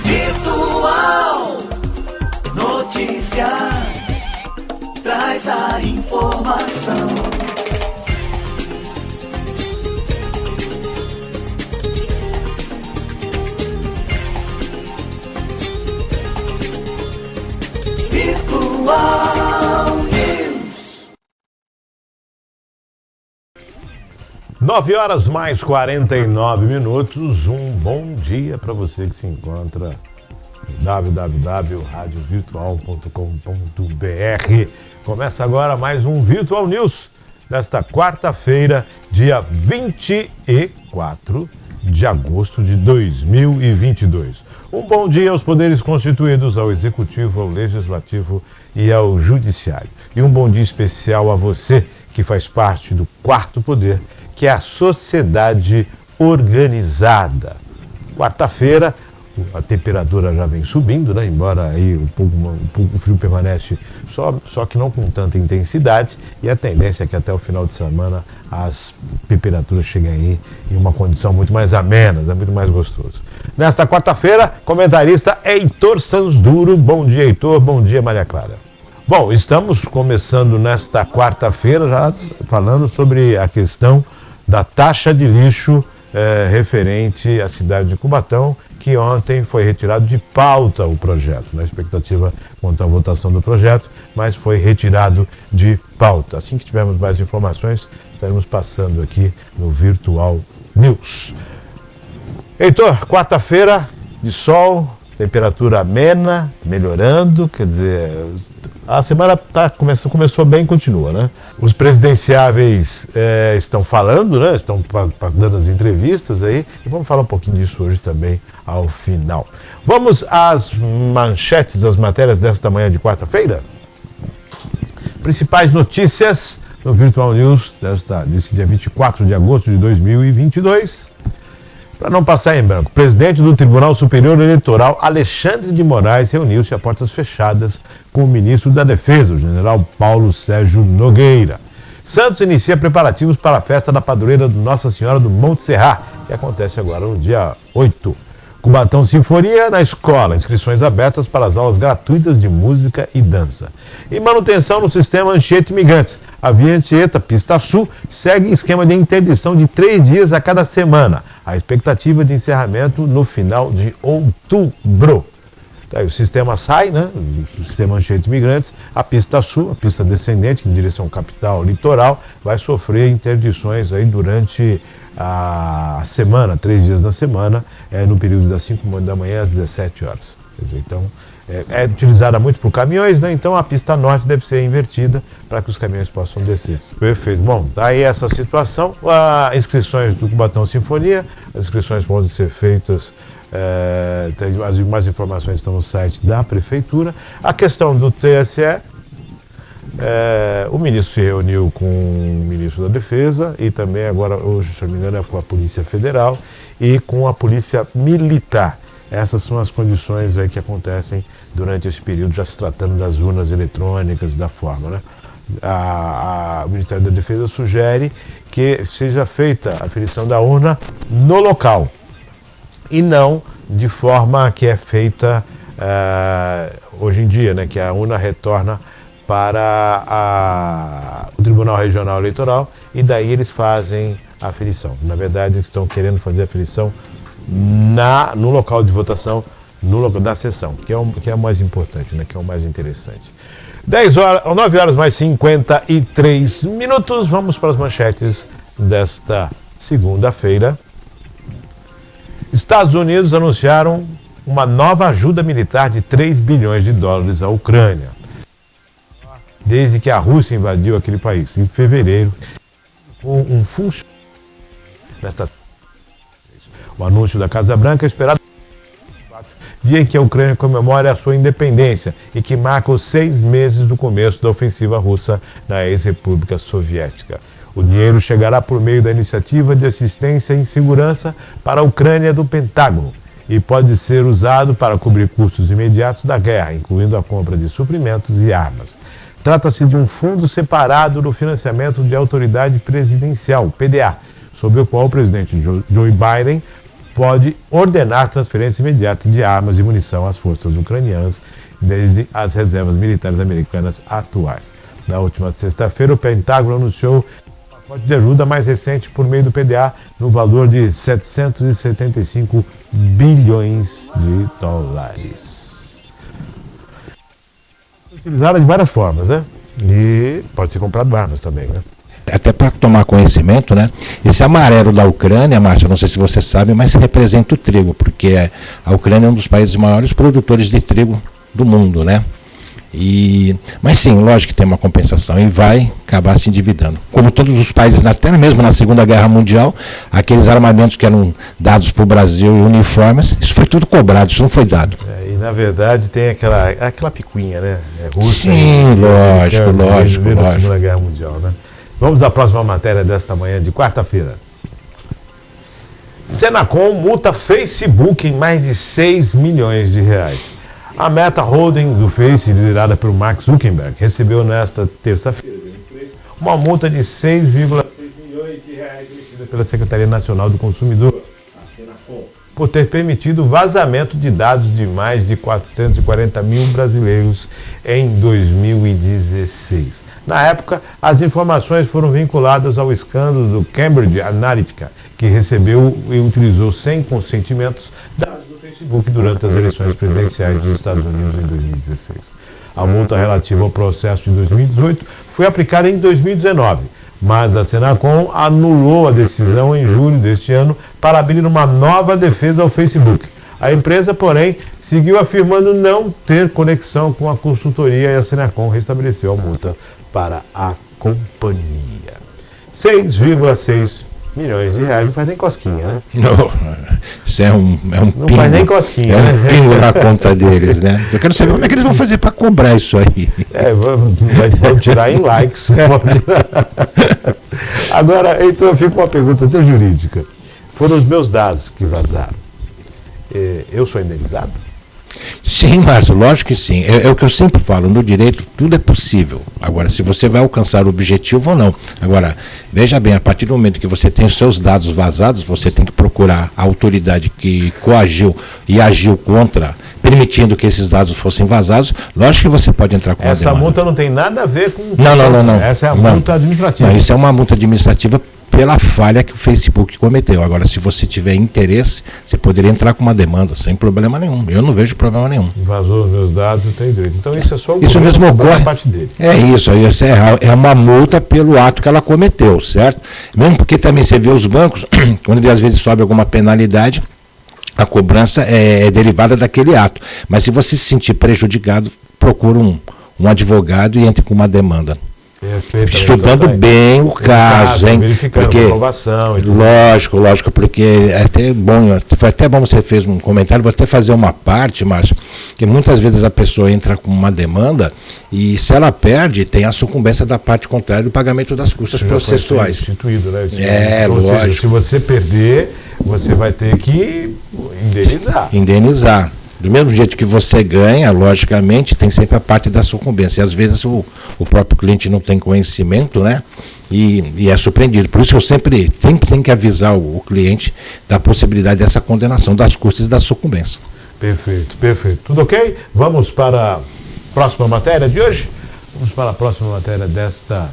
Virtual Notícias traz a informação. Virtual News. 9h mais 49. Um bom dia para você que se encontra no www.radiovirtual.com.br. Começa agora mais um Virtual News desta quarta-feira, dia 24 de agosto de 2022. Um bom dia aos poderes constituídos, ao Executivo, ao Legislativo e ao Judiciário. E um bom dia especial a você que faz parte do quarto poder, que é a sociedade organizada. Quarta-feira, a temperatura já vem subindo, né? Embora aí um pouco o frio permanece, só que não com tanta intensidade, e a tendência é que até o final de semana as temperaturas cheguem aí em uma condição muito mais amena, muito mais gostoso. Nesta quarta-feira, comentarista Heitor Sansduro. Bom dia, Heitor. Bom dia, Maria Clara. Bom, estamos começando nesta quarta-feira já falando sobre a questão da taxa de lixo referente à cidade de Cubatão, que ontem foi retirado de pauta o projeto, na expectativa quanto à votação do projeto, mas foi retirado de pauta. Assim que tivermos mais informações, estaremos passando aqui no Virtual News. Heitor, quarta-feira de sol, temperatura amena, melhorando, quer dizer, a semana começou bem e continua, né? Os presidenciáveis estão falando, né? Estão dando as entrevistas aí, e vamos falar um pouquinho disso hoje também ao final. Vamos às manchetes das matérias desta manhã de quarta-feira? Principais notícias no Virtual News desse dia 24 de agosto de 2022. Para não passar em branco, o presidente do Tribunal Superior Eleitoral, Alexandre de Moraes, reuniu-se a portas fechadas com o ministro da Defesa, o general Paulo Sérgio Nogueira. Santos inicia preparativos para a festa da padroeira de Nossa Senhora do Monte Serrat, que acontece agora no dia 8. Cubatão Sinfonia na escola, inscrições abertas para as aulas gratuitas de música e dança. E manutenção no sistema Anchieta Imigrantes. A Via Anchieta, Pista Sul, segue esquema de interdição de 3 dias a cada semana. A expectativa de encerramento no final de outubro. Tá aí, o sistema sai, né? O sistema Anchieta Imigrantes, a Pista Sul, a pista descendente em direção capital, litoral, vai sofrer interdições aí durante a semana, 3 dias na semana, no período das 5 da manhã às 17 horas. Quer dizer, então, é utilizada muito por caminhões, né? Então a pista norte deve ser invertida para que os caminhões possam descer. Perfeito. Bom, tá aí essa situação. As inscrições do Cubatão Sinfonia, as inscrições podem ser feitas, mais informações estão no site da Prefeitura. A questão do TSE, o ministro se reuniu com o ministro da Defesa e também agora, hoje, se não me engano, com a Polícia Federal e com a Polícia Militar. Essas são as condições aí que acontecem durante esse período, já se tratando das urnas eletrônicas, da forma, né? O Ministério da Defesa sugere que seja feita a aferição da urna no local e não de forma que é feita hoje em dia, né? Que a urna retorna para o Tribunal Regional Eleitoral e daí eles fazem a aferição. Na verdade, eles estão querendo fazer a aferição no local de votação, no local da sessão, que é o mais importante, né? Que é o mais interessante. 9 horas mais 53 minutos, vamos para as manchetes desta segunda-feira. Estados Unidos anunciaram uma nova ajuda militar de 3 bilhões de dólares à Ucrânia, desde que a Rússia invadiu aquele país, em fevereiro, com um funcionário nesta. O anúncio da Casa Branca é esperado dia em que a Ucrânia comemora a sua independência e que marca os 6 meses do começo da ofensiva russa na ex-república soviética. O dinheiro chegará por meio da Iniciativa de Assistência em Segurança para a Ucrânia do Pentágono e pode ser usado para cobrir custos imediatos da guerra, incluindo a compra de suprimentos e armas. Trata-se de um fundo separado do financiamento de autoridade presidencial, PDA, sobre o qual o presidente Joe Biden pode ordenar transferência imediata de armas e munição às forças ucranianas, desde as reservas militares americanas atuais. Na última sexta-feira, o Pentágono anunciou um pacote de ajuda mais recente por meio do PDA, no valor de 775 bilhões de dólares. Utilizada de várias formas, né? E pode ser comprado armas também, né? Até para tomar conhecimento, né? Esse amarelo da Ucrânia, Márcio, não sei se você sabe, mas representa o trigo, porque a Ucrânia é um dos países maiores produtores de trigo do mundo, né? Mas sim, lógico que tem uma compensação e vai acabar se endividando. Como todos os países, até mesmo na Segunda Guerra Mundial, aqueles armamentos que eram dados para o Brasil e uniformes, isso foi tudo cobrado, isso não foi dado. E na verdade tem aquela picuinha, né? Rússia, sim, lógico. Na Segunda Guerra Mundial, né? Vamos à próxima matéria desta manhã de quarta-feira. Senacom multa Facebook em mais de 6 milhões de reais. A Meta Holding do Face, liderada pelo Mark Zuckerberg, recebeu nesta terça-feira uma multa de 6,6 milhões de reais emitida pela Secretaria Nacional do Consumidor, a Senacom, por ter permitido o vazamento de dados de mais de 440 mil brasileiros em 2016. Na época, as informações foram vinculadas ao escândalo do Cambridge Analytica, que recebeu e utilizou sem consentimentos dados do Facebook durante as eleições presidenciais dos Estados Unidos em 2016. A multa relativa ao processo de 2018 foi aplicada em 2019, mas a Senacom anulou a decisão em julho deste ano para abrir uma nova defesa ao Facebook. A empresa, porém, seguiu afirmando não ter conexão com a consultoria e a Senacom restabeleceu a multa para a companhia. 6,6 milhões de reais, não faz nem cosquinha, né? Não, isso é um não pingo, faz nem cosquinha, né? né? Pingo na conta deles, né? Eu quero saber como é que eles vão fazer para cobrar isso aí. Vamos tirar em likes. Agora, então eu fico com uma pergunta até jurídica. Foram os meus dados que vazaram. Eu sou indenizado? Sim, Márcio, lógico que sim. É o que eu sempre falo, no direito tudo é possível. Agora, se você vai alcançar o objetivo ou não. Agora, veja bem, a partir do momento que você tem os seus dados vazados, você tem que procurar a autoridade que coagiu e agiu contra, permitindo que esses dados fossem vazados. Lógico que você pode entrar com uma demanda. Essa multa não tem nada a ver com... Não. Essa é a multa administrativa. Não, isso é uma multa administrativa pela falha que o Facebook cometeu. Agora, se você tiver interesse, você poderia entrar com uma demanda, sem problema nenhum. Eu não vejo problema nenhum. Vazou os meus dados, não tem direito. Então isso é só o isso mesmo ocorre. Parte dele. É isso é uma multa pelo ato que ela cometeu, certo? Mesmo porque também você vê os bancos, quando às vezes sobe alguma penalidade, a cobrança é derivada daquele ato. Mas se você se sentir prejudicado, procura um advogado e entre com uma demanda. Estudando bem o caso, hein? Porque aprovação, lógico, porque foi até bom você fez um comentário, vou até fazer uma parte, Márcio, que muitas vezes a pessoa entra com uma demanda e se ela perde, tem a sucumbência da parte contrária do pagamento das custas processuais. Instituído, né? Lógico. Seja, se você perder, você vai ter que indenizar. Do mesmo jeito que você ganha, logicamente, tem sempre a parte da sucumbência. E às vezes o próprio cliente não tem conhecimento, né? E é surpreendido. Por isso que eu sempre tenho que avisar o cliente da possibilidade dessa condenação das custas e da sucumbência. Perfeito. Tudo ok? Vamos para a próxima matéria de hoje? Vamos para a próxima matéria desta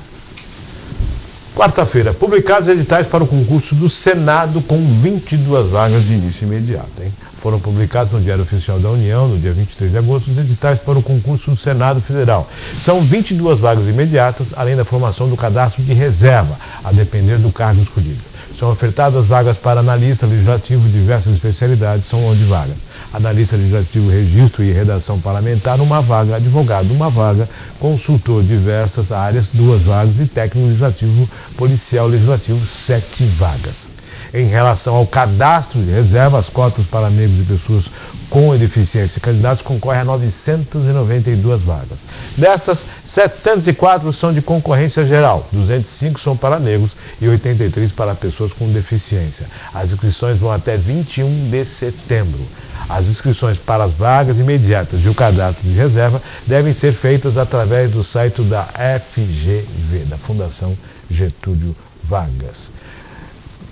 quarta-feira. Publicados editais para o concurso do Senado com 22 vagas de início imediato, hein? Foram publicados no Diário Oficial da União, no dia 23 de agosto, os editais para o concurso do Senado Federal. São 22 vagas imediatas, além da formação do cadastro de reserva, a depender do cargo escolhido. São ofertadas vagas para analista legislativo de diversas especialidades, são 11 vagas. Analista legislativo, registro e redação parlamentar, 1 vaga. Advogado, 1 vaga. Consultor, diversas áreas, 2 vagas. E técnico legislativo, policial legislativo, 7 vagas. Em relação ao cadastro de reserva, as cotas para negros e pessoas com deficiência e candidatos concorrem a 992 vagas. Destas, 704 são de concorrência geral, 205 são para negros e 83 para pessoas com deficiência. As inscrições vão até 21 de setembro. As inscrições para as vagas imediatas e o cadastro de reserva devem ser feitas através do site da FGV, da Fundação Getúlio Vargas.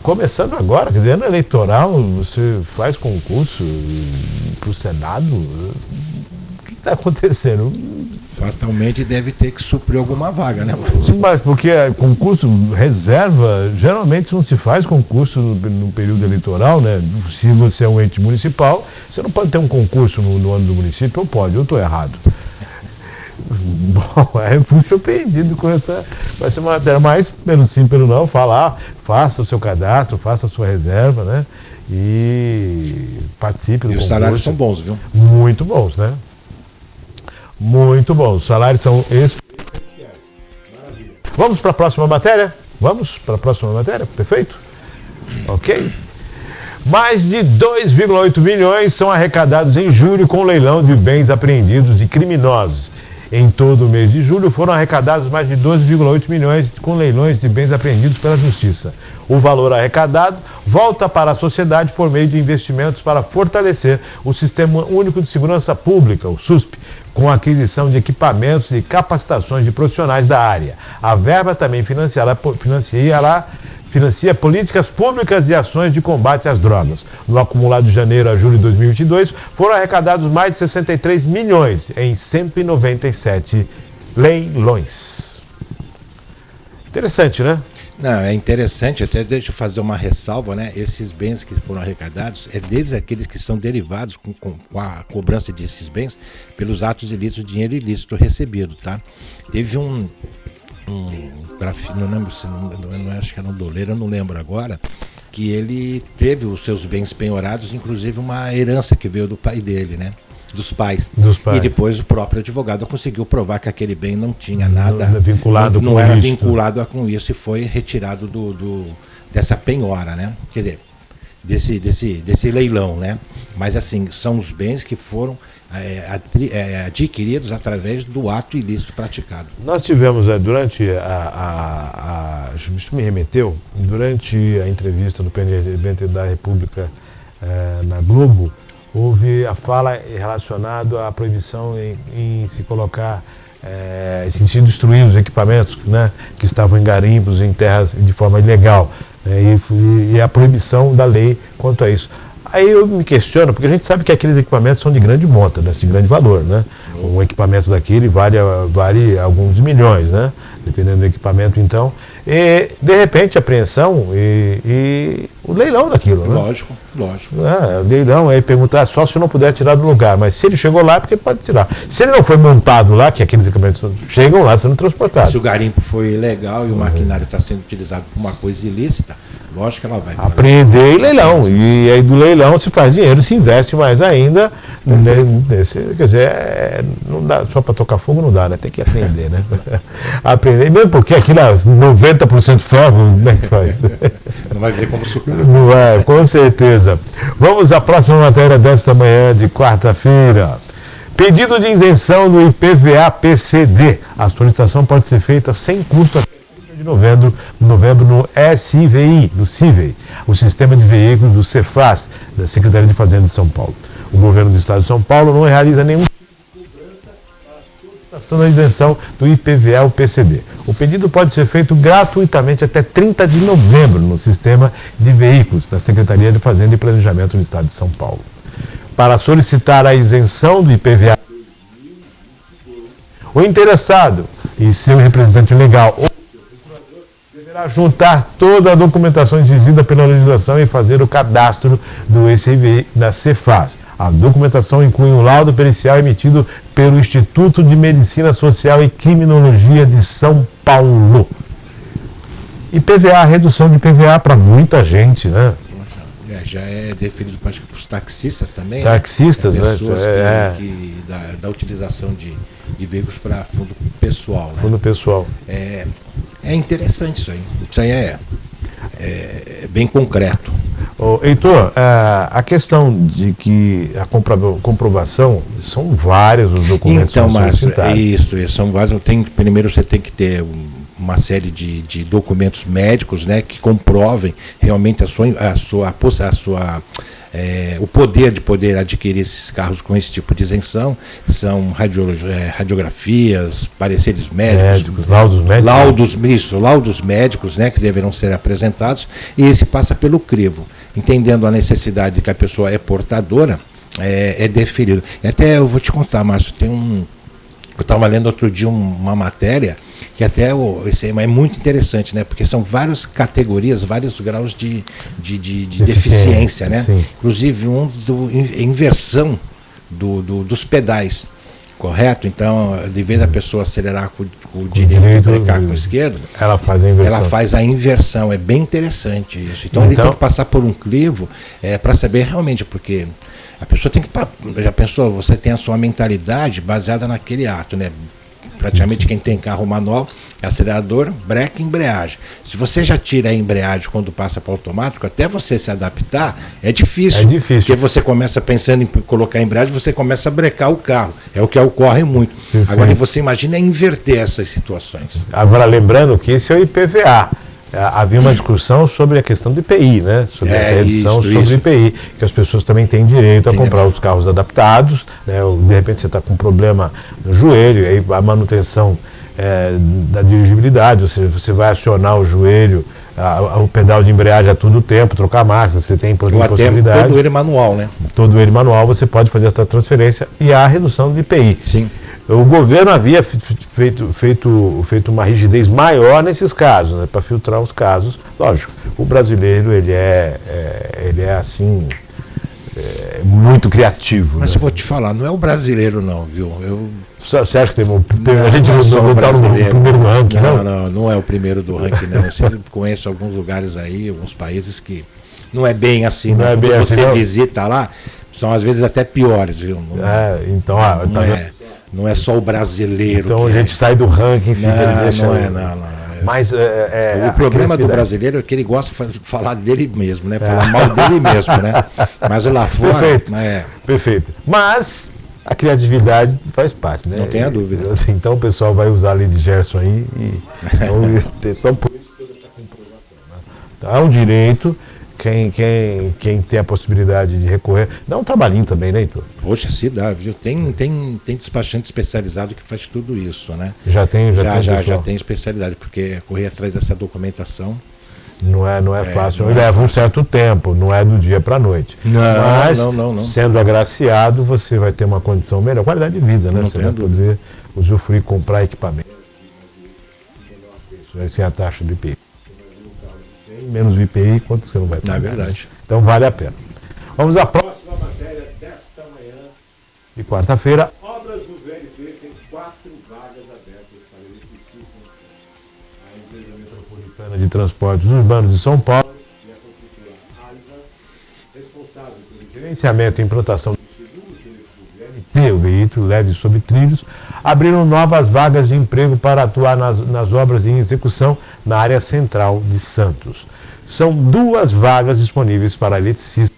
começando agora, quer dizer, ano eleitoral, você faz concurso para o Senado, o que está acontecendo? Fatalmente deve ter que suprir alguma vaga, né? Mas porque concurso reserva, geralmente não se faz concurso no período eleitoral, né? Se você é um ente municipal, você não pode ter um concurso no ano do município, ou pode, eu estou errado. Bom, eu fui surpreendido com essa. Vai ser uma matéria mais, pelo sim, pelo não, faça o seu cadastro, faça a sua reserva, né? E participe do concurso. E os salários são bons, viu? Muito bons, né? Muito bom. Os salários são esses. Vamos para a próxima matéria? Vamos para a próxima matéria? Perfeito? Ok. Mais de 2,8 milhões são arrecadados em julho com leilão de bens apreendidos de criminosos. Em todo o mês de julho foram arrecadados mais de 12,8 milhões com leilões de bens apreendidos pela Justiça. O valor arrecadado volta para a sociedade por meio de investimentos para fortalecer o Sistema Único de Segurança Pública, o SUSP, com a aquisição de equipamentos e capacitações de profissionais da área. A verba também financia políticas públicas e ações de combate às drogas. No acumulado de janeiro a julho de 2022, foram arrecadados mais de 63 milhões em 197 leilões. Interessante, né? Não, é interessante, até deixa eu fazer uma ressalva, né? Esses bens que foram arrecadados, desde aqueles que são derivados com a cobrança desses bens pelos atos ilícitos, dinheiro ilícito recebido, tá? Teve um não lembro se não acho que era um doleiro, eu não lembro agora, que ele teve os seus bens penhorados, inclusive uma herança que veio do pai dele, né? Dos pais. E depois o próprio advogado conseguiu provar que aquele bem não tinha nada vinculado, não era vinculado com isso, e foi retirado dessa penhora, né? Quer dizer, desse leilão, né? Mas assim, são os bens que foram adquiridos através do ato ilícito praticado. Nós tivemos durante isso me remeteu, durante a entrevista do presidente da República na Globo, houve a fala relacionada à proibição em se colocar, em se destruir os equipamentos, né, que estavam em garimpos, em terras de forma ilegal, né, e a proibição da lei quanto a isso. Aí eu me questiono, porque a gente sabe que aqueles equipamentos são de grande monta, né, de grande valor, né? Um equipamento daquele vale alguns milhões, né? Dependendo do equipamento, então. E, de repente, a apreensão e o leilão daquilo, né? Lógico. Leilão, aí perguntar só se não puder tirar do lugar, mas se ele chegou lá, é porque pode tirar. Se ele não foi montado lá, que aqueles equipamentos chegam lá sendo transportados. Se o garimpo foi ilegal e o maquinário está sendo utilizado por uma coisa ilícita, lógico que ela vai apreender e leilão. E aí do leilão se faz dinheiro, se investe mais ainda. Quer dizer, não dá, só para tocar fogo não dá, né? Tem que aprender, né? Aprender, mesmo porque aquilo é 90% fogo, como é que faz? Não vai ver como superar. Não vai, com certeza. Vamos à próxima matéria desta manhã de quarta-feira. Pedido de isenção do IPVA-PCD. A solicitação pode ser feita sem custo até de novembro no SIVI, do CIVEI, o Sistema de Veículos do Cefaz, da Secretaria de Fazenda de São Paulo. O governo do Estado de São Paulo não realiza nenhum tipo de cobrança para a solicitação da isenção do IPVA ou PCD. O pedido pode ser feito gratuitamente até 30 de novembro no Sistema de Veículos da Secretaria de Fazenda e Planejamento do Estado de São Paulo. Para solicitar a isenção do IPVA, o interessado e seu representante legal deverá juntar toda a documentação exigida pela legislação e fazer o cadastro do SIVI da Cefaz. A documentação inclui um laudo pericial emitido pelo Instituto de Medicina Social e Criminologia de São Paulo. IPVA, redução de IPVA para muita gente, né? Já é definido para os taxistas também. Taxistas, né? Pessoas da utilização de veículos para fundo pessoal. Né? Fundo pessoal. É interessante isso aí. Isso aí é bem concreto. Heitor, a questão de que a comprovação, são vários os documentos. Então, Márcio, isso, são vários. Primeiro você tem que ter uma série de documentos médicos, né, que comprovem realmente a sua o poder de poder adquirir esses carros com esse tipo de isenção, são radiografias, pareceres médicos, laudos médicos, né, que deverão ser apresentados, e esse passa pelo crivo, entendendo a necessidade de que a pessoa é portadora, é deferido. E até eu vou te contar, Márcio, eu estava lendo outro dia uma matéria que até esse é muito interessante, né? Porque são várias categorias, vários graus de deficiência, né? Sim. Inclusive inversão dos pedais, correto? Então, de vez a pessoa acelerar com o direito e brecar com o esquerdo, ela faz a inversão. Ela faz a inversão, é bem interessante isso. Então ele tem que passar por um crivo para saber realmente, porque a pessoa tem que... Já pensou, você tem a sua mentalidade baseada naquele ato, né? Praticamente quem tem carro manual, acelerador, breque, embreagem. Se você já tira a embreagem quando passa para o automático, até você se adaptar, é difícil. Porque você começa pensando em colocar a embreagem, você começa a brecar o carro. É o que ocorre muito. Perfeito. Agora você imagina inverter essas situações. Agora lembrando que esse é o IPVA. Havia uma discussão sobre a questão do IPI, né? Sobre a redução sobre o IPI, que as pessoas também têm direito a comprar os carros adaptados, né? De repente você está com um problema no joelho, aí a manutenção da dirigibilidade, ou seja, você vai acionar o joelho, o pedal de embreagem a todo tempo, trocar marcha, você tem possibilidade. Todo ele manual, né? Todo ele manual, você pode fazer essa transferência e a redução do IPI. Sim. O governo havia feito uma rigidez maior nesses casos, né, para filtrar os casos. Lógico, o brasileiro ele é assim, muito criativo. Mas né? eu vou te falar, não é o brasileiro não, viu? Você acha que a gente não está no primeiro do ranking, não? Não é o primeiro do ranking, não. Eu conheço alguns lugares aí, alguns países que não é bem assim. Não é bem assim, você visita lá, são às vezes até piores, viu? Então, não é só o brasileiro. Então a gente sai do ranking. Não. Mas o problema do brasileiro é que ele gosta de falar dele mesmo, né? Falar mal dele mesmo, né? Mas lá fora... Perfeito, perfeito. Mas a criatividade faz parte, né? Não tenha dúvida. Então o pessoal vai usar a lei de Gerson aí então por isso toda essa comprovação, né? Então, é um direito... Quem tem a possibilidade de recorrer, dá um trabalhinho também, né, Heitor? Poxa, se dá, viu? Tem despachante especializado que faz tudo isso, né? Já tem especialidade, porque correr atrás dessa documentação não é fácil, leva um certo tempo, não é do dia para a noite. Mas, sendo agraciado, você vai ter uma condição melhor, qualidade de vida, né? Você vai poder usufruir, comprar equipamento, sem a taxa do IPI. Menos o IPI, quanto você não vai pagar? É verdade. Então vale a pena. Vamos à próxima matéria desta manhã de quarta-feira. Obras do VLT tem 4 vagas abertas para eletricistas. A empresa metropolitana de transportes urbanos de São Paulo e a construtora AIVA, responsável pelo gerenciamento e implantação do seguro VLT, o veículo leve sobre trilhos, abriram novas vagas de emprego para atuar nas obras em execução na área central de Santos. São 2 vagas disponíveis para eletricista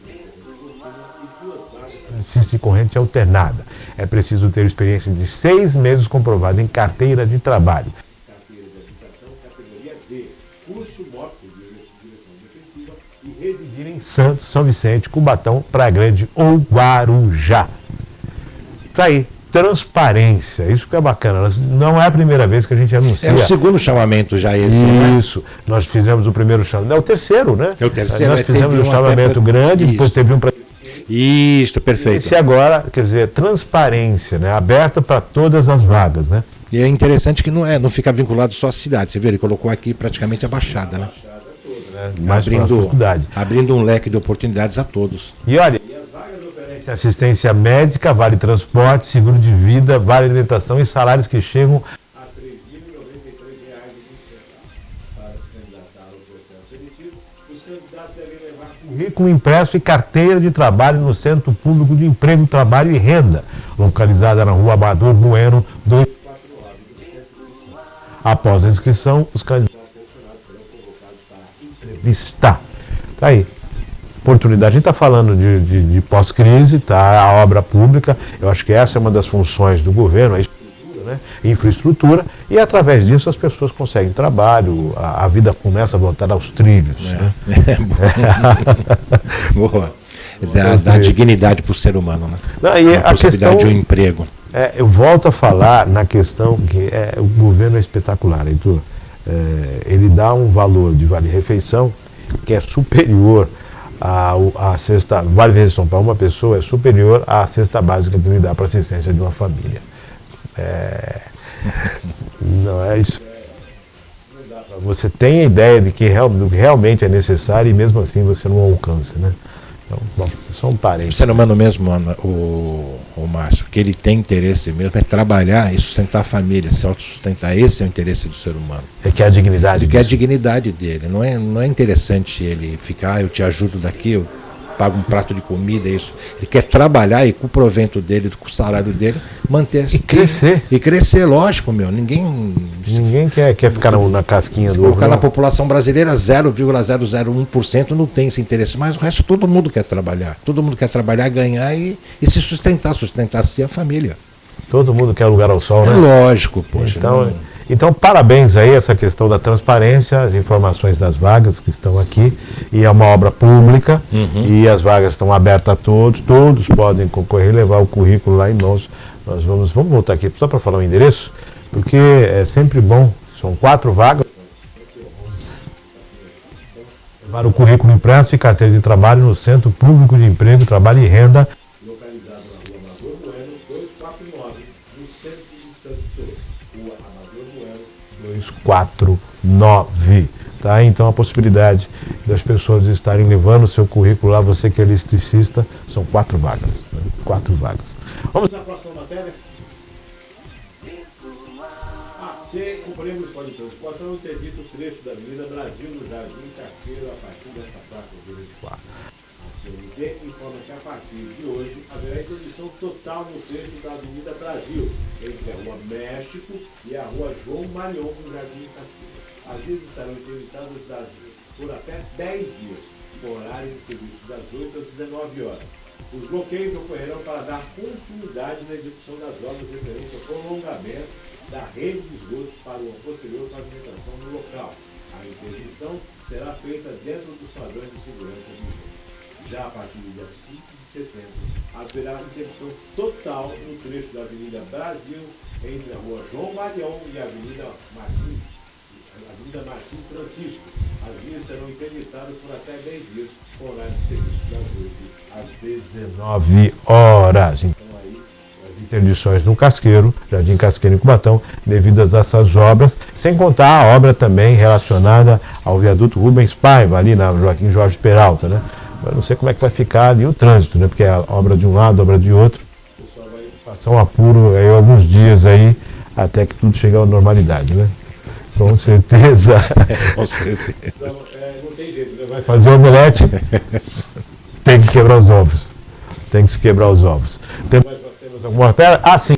e corrente alternada. É preciso ter experiência de 6 meses comprovada em carteira de trabalho. Carteira de habitação, categoria D, curso móvel de direção defensiva e residir em Santos, São Vicente, Cubatão, Praia Grande ou Guarujá. Tá aí. Transparência, isso que é bacana. Não é a primeira vez que a gente anuncia. É o segundo chamamento já esse, Isso, né? Nós fizemos o primeiro chamamento. É o terceiro, né? É o terceiro. Nós fizemos um chamamento grande, depois teve um para... Isso, perfeito. Esse agora, quer dizer, transparência, né? Aberta para todas as vagas, né? E é interessante que não fica vinculado só à cidade. Você vê, ele colocou aqui praticamente a Baixada, né? Abrindo um leque de oportunidades a todos. E olha, assistência médica, vale transporte, seguro de vida, vale alimentação e salários que chegam a R$ 3.093,20. Para se candidatar ao processo seletivo, os candidatos devem levar currículo impresso e carteira de trabalho no Centro Público de Emprego, Trabalho e Renda, localizada na Rua Amador Bueno, 249 do centro de Santos. Após a inscrição, os candidatos selecionados serão convocados para entrevistar. Tá aí. Oportunidade. A gente está falando de pós-crise, tá? A obra pública, eu acho que essa é uma das funções do governo, a estrutura, né? Infraestrutura, e através disso as pessoas conseguem trabalho, a vida começa a voltar aos trilhos. Né? Boa. da dignidade para o ser humano, né? Não, e a possibilidade de um emprego. Eu volto a falar na questão que o governo é espetacular, Heitor. Ele dá um valor de vale-refeição que é superior à cesta, vale-refeição para uma pessoa é superior à cesta básica que ele dá para assistência de uma família. Não é isso. Você tem a ideia de que realmente é necessário e mesmo assim você não alcança, né? Então, bom, é só um parênteses. O ser humano mesmo, o Márcio, que ele tem interesse mesmo é trabalhar e sustentar a família, se autossustentar. Esse é o interesse do ser humano. É que é a dignidade. Que é a dignidade dele. Não é interessante ele ficar, eu te ajudo daqui, eu pago um prato de comida, isso. Ele quer trabalhar e com o provento dele, com o salário dele, manter-se. E crescer. E crescer, lógico, meu. Ninguém quer ficar na casquinha do ovo. Colocar na população brasileira 0,001% não tem esse interesse, mas o resto todo mundo quer trabalhar. Todo mundo quer trabalhar, ganhar e se sustentar-se a família. Todo mundo quer lugar ao sol, né? Lógico, poxa. Então, parabéns aí essa questão da transparência, as informações das vagas que estão aqui, e é uma obra pública, e as vagas estão abertas a todos podem concorrer, levar o currículo lá em mãos. Nós vamos voltar aqui só para falar o endereço, porque é sempre bom, são 4 vagas. Levar o currículo impresso e carteira de trabalho no Centro Público de Emprego, Trabalho e Renda, localizado na Rua Amador Bueno, 249, no centro de Santos Torres. Rua Amador Bueno, 249. Tá? Então a possibilidade das pessoas estarem levando o seu currículo lá, você que é eletricista, são 4 vagas. Né? 4 vagas. Vamos na próxima matéria. Cumprimos com a transportação no serviço trecho da Avenida Brasil, no Jardim Casqueiro, a partir desta praça de 24. A CNT informa que a partir de hoje haverá introdução total no trecho da Avenida Brasil, entre a Rua México e a Rua João Marion, no Jardim Casqueiro. As vias estarão introduzidas por até 10 dias, com horário de serviço das 8 às 19 horas. Os bloqueios ocorrerão para dar continuidade na execução das obras referentes ao prolongamento da rede de esgoto para uma posterior pavimentação no local. A interdição será feita dentro dos padrões de segurança vigentes. Já a partir do dia 5 de setembro, haverá interdição total no trecho da Avenida Brasil, entre a Rua João Marion e a Avenida Martins Francisco. As vias serão interditadas por até 10 dias, com horário de serviço das 8 às 19 horas. Então aí, as interdições no Casqueiro, Jardim Casqueiro em Cubatão, devidas a essas obras, sem contar a obra também relacionada ao viaduto Rubens Paiva, ali na Joaquim Jorge Peralta, né? Eu não sei como é que vai ficar ali o trânsito, né? Porque é a obra de um lado, a obra de outro. O pessoal vai passar um apuro aí alguns dias aí, até que tudo chegue à normalidade, né? Com certeza. Com certeza. Então, não tem jeito, né? Vai fazer omelete, tem que quebrar os ovos. Tem que se quebrar os ovos. Temos alguma matéria? Ah, sim.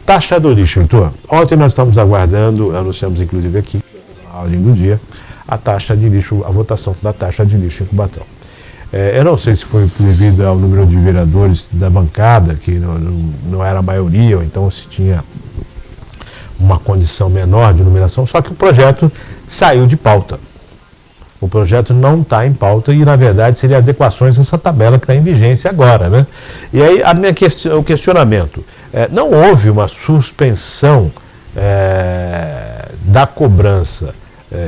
Taxa do lixo, Heitor. Ontem nós estamos aguardando, anunciamos inclusive aqui, na ordem do dia, a taxa de lixo, a votação da taxa de lixo em Cubatão. Eu não sei se foi devido ao número de vereadores da bancada, que não era a maioria, ou então se tinha uma condição menor de numeração, só que o projeto saiu de pauta. O projeto não está em pauta e, na verdade, seria adequações a essa tabela que está em vigência agora, né? E aí, o questionamento, não houve uma suspensão da cobrança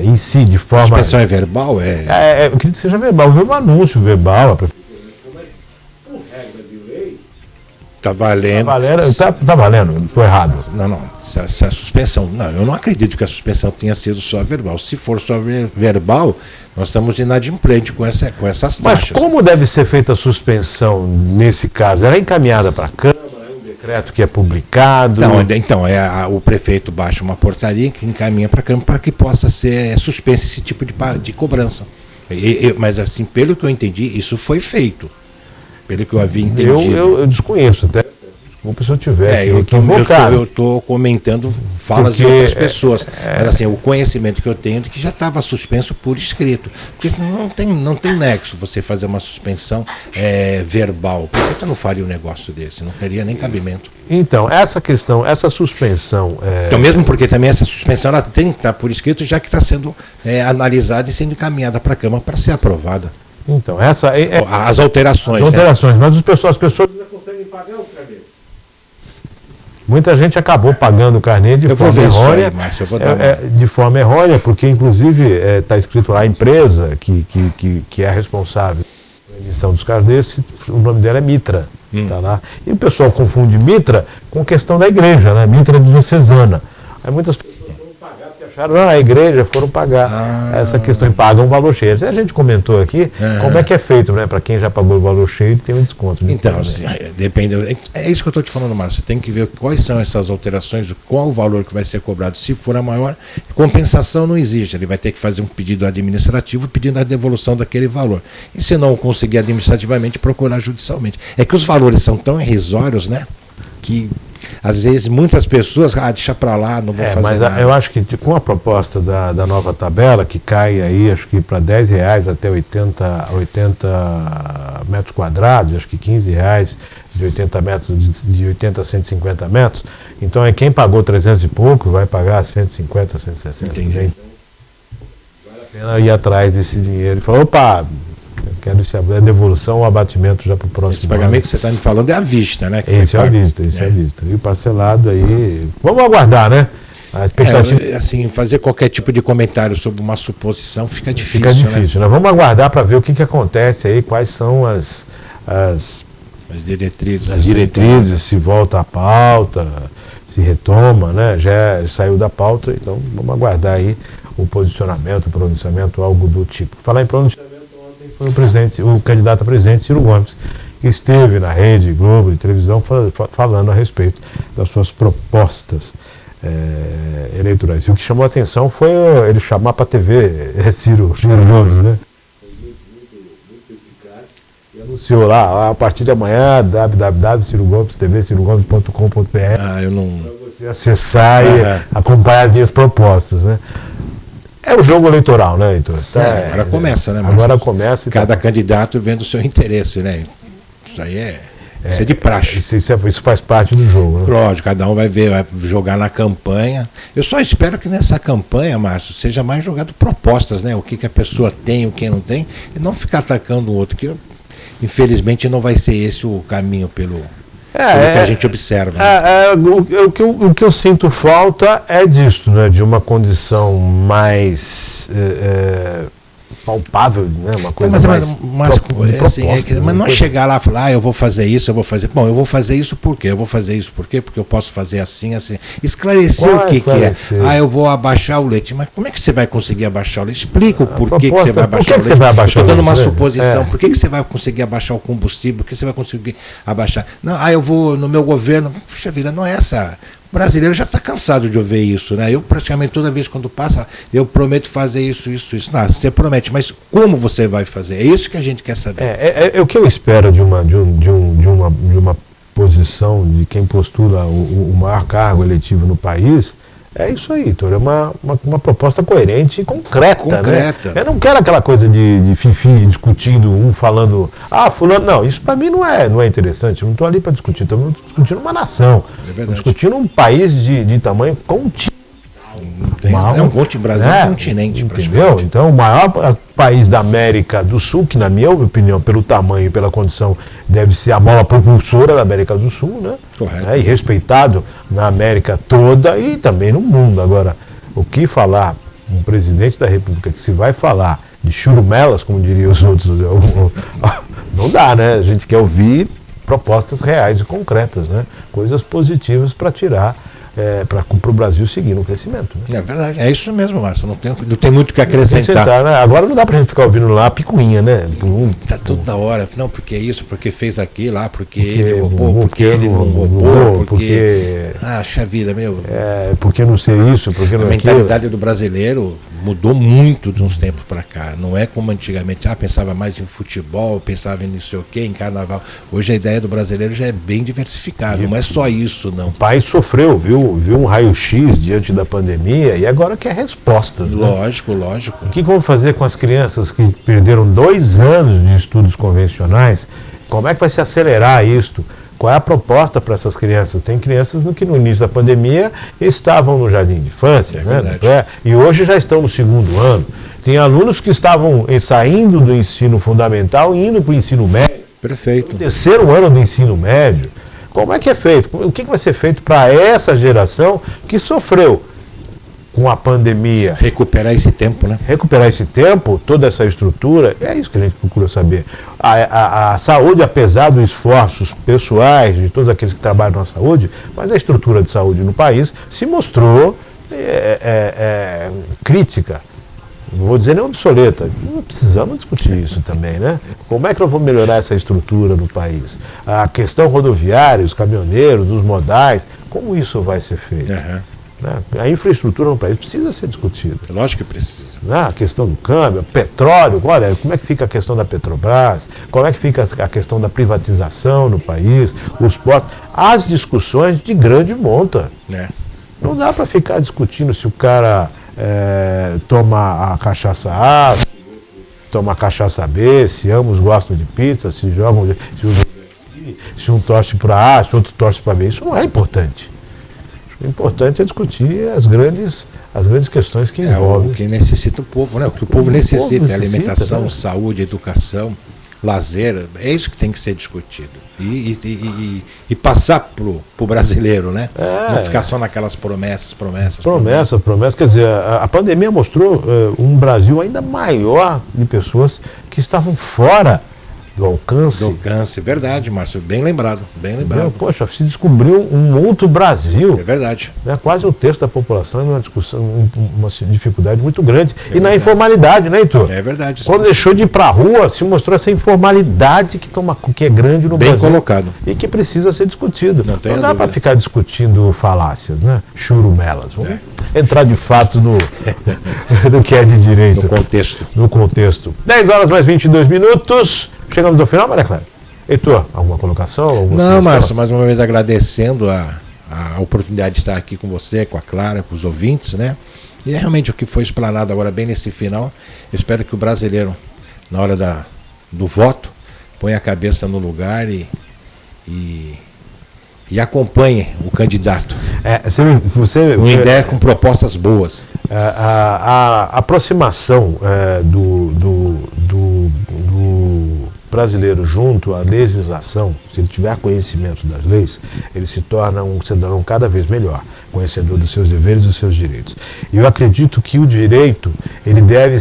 em si, de forma... A suspensão é verbal? Eu queria que seja verbal. Houve um anúncio verbal, mas, por regra de lei... Está valendo. Tá valendo, estou errado. Não. Se a suspensão... Não, eu não acredito que a suspensão tenha sido só verbal. Se for só verbal, nós estamos inadimplentes com essas taxas. Mas como deve ser feita a suspensão nesse caso? Ela é encaminhada para a Câmara, é um decreto que é publicado? Então o prefeito baixa uma portaria que encaminha para a Câmara para que possa ser suspenso esse tipo de cobrança. Mas assim, pelo que eu entendi, isso foi feito. Pelo que eu havia entendido. Eu desconheço até. Desculpa se eu tiver eu estou comentando falas de outras pessoas. Mas assim, o conhecimento que eu tenho é que já estava suspenso por escrito. Porque não tem nexo você fazer uma suspensão verbal. O prefeito não faria um negócio desse, não teria nem cabimento. Então, essa suspensão... Então, mesmo porque também essa suspensão ela tem que estar por escrito, já que está sendo analisada e sendo encaminhada para a Câmara para ser aprovada. Então, essa é As alterações. as alterações, mas as pessoas ainda conseguem pagar os carnês. Muita gente acabou pagando o carnê de forma errônea. Márcio, De forma errônea, porque inclusive está escrito lá a empresa que é responsável pela emissão dos carnês, o nome dela é Mitra. Tá lá. E o pessoal confunde Mitra com questão da igreja, né? Mitra diocesana. Aí muitas pessoas foram pagar porque acharam, a igreja foram pagar essa questão e pagam o valor cheio. A gente comentou aqui como é que é feito, né? Para quem já pagou o valor cheio, tem um desconto. Então, assim, depende. É isso que eu estou te falando, Márcio. Você tem que ver quais são essas alterações, qual o valor que vai ser cobrado. Se for a maior, compensação não existe. Ele vai ter que fazer um pedido administrativo pedindo a devolução daquele valor. E se não conseguir administrativamente, procurar judicialmente. É que os valores são tão irrisórios, né? Que às vezes muitas pessoas, deixa para lá, não vou fazer mas nada. Eu acho que com a proposta da nova tabela, que cai aí, acho que para R$10 até 80 metros quadrados, acho que R$15 de 80 metros, de 80 a 150 metros, então quem pagou 300 e pouco vai pagar 150, 160. Entendi. Vale a pena ir atrás desse dinheiro e falar, opa, eu quero a devolução ou abatimento já para o próximo Esse pagamento que você está me falando é à vista, né? Esse é à vista, esse é à vista. E o parcelado aí, vamos aguardar, né? A expectativa... assim, fazer qualquer tipo de comentário sobre uma suposição fica difícil. Fica difícil, né? Vamos aguardar para ver o que acontece aí, quais são as diretrizes, se volta à pauta, se retoma, né? Já saiu da pauta, então vamos aguardar aí o posicionamento, o pronunciamento, algo do tipo. Falar em pronunciamento, ontem foi o candidato a presidente, Ciro Gomes, que esteve na Rede Globo de televisão falando a respeito das suas propostas eleitorais. E o que chamou a atenção foi ele chamar para a TV Ciro Gomes, né? E anunciou lá, a partir de amanhã, www.cirogomes.tv.cirogomes.com.br eu não... para você acessar e acompanhar as minhas propostas, né? É o jogo eleitoral, né, Heitor? Agora começa, né? Agora começa. Cada candidato vendo o seu interesse, né? Isso aí isso é de praxe. Isso faz parte do jogo, né? Lógico, cada um vai jogar na campanha. Eu só espero que nessa campanha, Márcio, seja mais jogado propostas, né? O que a pessoa tem, o que não tem, e não ficar atacando o outro, que infelizmente não vai ser esse o caminho pelo que a gente observa. Né? O que eu sinto falta é disso, né? De uma condição mais palpável, né? Uma coisa mas não chegar lá e falar, eu vou fazer isso, eu vou fazer. Bom, eu vou fazer isso por quê? Eu vou fazer isso por quê? Porque eu posso fazer assim, assim. Esclarecer o que é. Eu vou abaixar o leite. Mas como é que você vai conseguir abaixar o leite? Explica o porquê que você vai abaixar o leite. Estou dando uma suposição. Por que você vai conseguir abaixar o combustível? Por que você vai conseguir abaixar? Não, eu vou no meu governo. Puxa vida, não é essa. O brasileiro já está cansado de ouvir isso, né? Eu praticamente toda vez quando passa, eu prometo fazer isso. Não, você promete, mas como você vai fazer? É isso que a gente quer saber. É o que eu espero de uma posição de quem postula o maior cargo eletivo no país. É isso aí, Heitor, é uma proposta coerente e concreta. Né? Eu não quero aquela coisa de fifi discutindo, um falando, fulano, não, isso para mim não é interessante, eu não estou ali para discutir, estou discutindo uma nação, estou discutindo um país de tamanho continental. O Brasil é um continente, entendeu? Então, o maior país da América do Sul, que na minha opinião, pelo tamanho e pela condição, deve ser a mola propulsora da América do Sul, né? Correto. E respeitado na América toda e também no mundo. Agora, o que falar um presidente da República que se vai falar de churumelas, como diriam os outros, não dá, né? A gente quer ouvir propostas reais e concretas, né? Coisas positivas para tirar para o Brasil seguir no crescimento. Né? É verdade, é isso mesmo, Márcio, não tem muito o que acrescentar. Né? Agora não dá para a gente ficar ouvindo lá a picuinha, né? Está toda hora, não, porque isso, porque fez aquilo, porque ele roubou, porque ele não roubou, porque... Acha vida, meu. Porque não sei isso, porque não A mentalidade do brasileiro mudou muito de uns tempos para cá. Não é como antigamente, pensava mais em futebol, pensava em não sei o quê, em carnaval. Hoje a ideia do brasileiro já é bem diversificada, não é só isso, não. O país sofreu, viu um raio-x diante da pandemia e agora quer respostas. Lógico. O que vamos fazer com as crianças que perderam 2 anos de estudos convencionais? Como é que vai se acelerar isto? Qual é a proposta para essas crianças? Tem crianças que no início da pandemia estavam no jardim de infância, né? E hoje já estão no 2º ano. Tem alunos que estavam saindo do ensino fundamental e indo para o ensino médio. Perfeito. No terceiro ano do ensino médio. Como é que é feito? O que vai ser feito para essa geração que sofreu com a pandemia? Recuperar esse tempo, né? Recuperar esse tempo, toda essa estrutura, é isso que a gente procura saber. A saúde, apesar dos esforços pessoais de todos aqueles que trabalham na saúde, mas a estrutura de saúde no país se mostrou crítica. Não vou dizer nem obsoleta. Precisamos discutir isso também, né? Como é que nós vamos melhorar essa estrutura no país? A questão rodoviária, os caminhoneiros, os modais, como isso vai ser feito? Uhum. Né? A infraestrutura no país precisa ser discutida. Lógico que precisa. Né? A questão do câmbio, petróleo, olha, como é que fica a questão da Petrobras? Como é que fica a questão da privatização no país? Os portos? As discussões de grande monta. Não dá para ficar discutindo se o cara toma a cachaça A, toma a cachaça B, se ambos gostam de pizza, se jogam, se um torce para A, se outro torce para B. Isso não é importante. O importante é discutir as grandes questões que envolvem. O que necessita o povo, né? O que o povo necessita é alimentação, saúde, educação, lazer. É isso que tem que ser discutido. E passar pro brasileiro, né? Não ficar só naquelas promessas. Promessa. Quer dizer, a pandemia mostrou um Brasil ainda maior de pessoas que estavam fora do alcance. Verdade, Márcio, bem lembrado. Poxa, se descobriu um outro Brasil. É verdade. Né? Quase um terço da população é uma discussão, uma dificuldade muito grande. Na informalidade, né, Heitor? É verdade. Quando deixou de ir para a rua, se mostrou essa informalidade que é grande no Brasil. Bem colocado. E que precisa ser discutido. Não dá para ficar discutindo falácias, né? Churumelas. Vamos entrar de fato no que é de direito. No contexto. 10 horas mais 22 minutos. Chegamos ao final, Maria Clara? Heitor, alguma colocação? Não, Márcio, mais uma vez agradecendo a oportunidade de estar aqui com você, com a Clara, com os ouvintes, né? E é realmente o que foi explanado agora bem nesse final. Eu espero que o brasileiro, na hora do voto, ponha a cabeça no lugar e acompanhe o candidato. Uma ideia com propostas boas. A aproximação do brasileiro junto à legislação, se ele tiver conhecimento das leis, ele se torna um cidadão cada vez melhor, conhecedor dos seus deveres e dos seus direitos. E eu acredito que o direito ele deve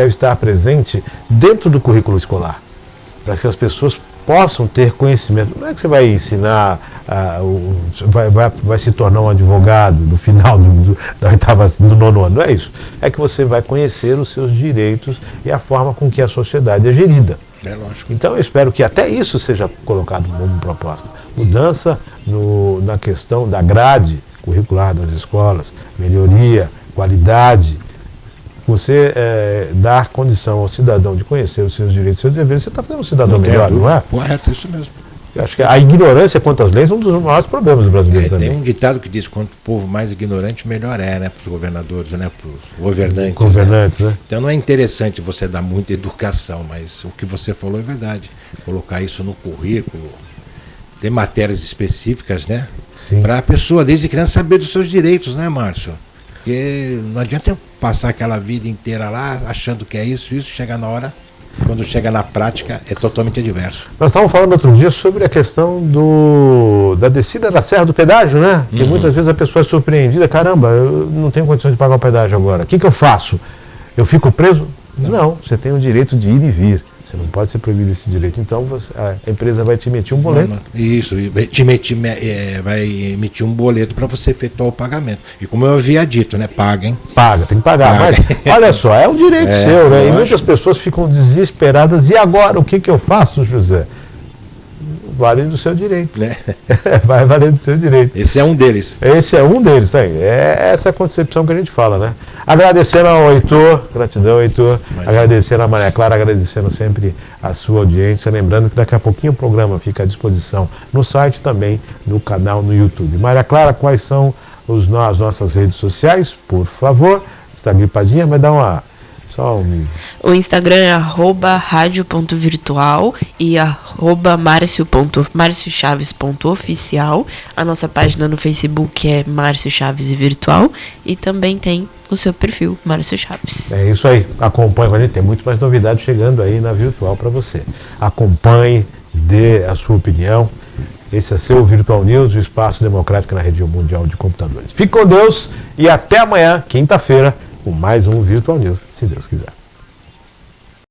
estar presente dentro do currículo escolar, para que as pessoas possam ter conhecimento. Não é que você vai ensinar, vai se tornar um advogado no final da oitava, do nono ano. Não é isso. É que você vai conhecer os seus direitos e a forma com que a sociedade é gerida. É lógico. Então eu espero que até isso seja colocado como proposta. Mudança na questão da grade curricular das escolas, melhoria, qualidade. Você dar condição ao cidadão de conhecer os seus direitos e seus deveres, você está fazendo um cidadão melhor, não é? Correto, isso mesmo. Eu acho que a ignorância quanto às leis é um dos maiores problemas do brasileiro também. Tem um ditado que diz: quanto o povo mais ignorante, melhor é, né? Para os governadores, né? Para os governantes. Né? Então não é interessante você dar muita educação, mas o que você falou é verdade. Colocar isso no currículo, ter matérias específicas, né? Para a pessoa, desde criança, saber dos seus direitos, né, Márcio? Porque não adianta eu passar aquela vida inteira lá achando que é isso, chegar na hora, quando chega na prática, é totalmente adverso. Nós estávamos falando outro dia sobre a questão da descida da Serra do Pedágio, né? Que muitas vezes a pessoa é surpreendida, caramba, eu não tenho condições de pagar o pedágio agora. O que eu faço? Eu fico preso? Não, você tem o direito de ir e vir. Você não pode ser proibido esse direito. Então a empresa vai te emitir um boleto. Isso, vai emitir um boleto para você efetuar o pagamento. E como eu havia dito, né? Paguem. Tem que pagar. Mas olha só, é um direito seu, né? E muitas pessoas ficam desesperadas. E agora, o que eu faço, José? Vale do seu direito. Vai valer do seu direito. Esse é um deles. Tá aí. É essa concepção que a gente fala, né? Agradecendo ao Heitor, gratidão, Heitor. Agradecendo a Maria Clara, agradecendo sempre a sua audiência. Lembrando que daqui a pouquinho o programa fica à disposição no site, também no canal no YouTube. Maria Clara, quais são as nossas redes sociais? Por favor. Está gripadinha, mas dá uma... O Instagram é @radio.virtual e @marcio.chaves.oficial. A nossa página no Facebook é Márcio Chaves e Virtual. E também tem o seu perfil, Márcio Chaves. É isso aí. Acompanhe com a gente. Tem muito mais novidades chegando aí na Virtual para você. Acompanhe, dê a sua opinião. Esse é seu Virtual News, o espaço democrático na rede mundial de computadores. Fique com Deus e até amanhã, quinta-feira, com mais um Virtual News, se Deus quiser.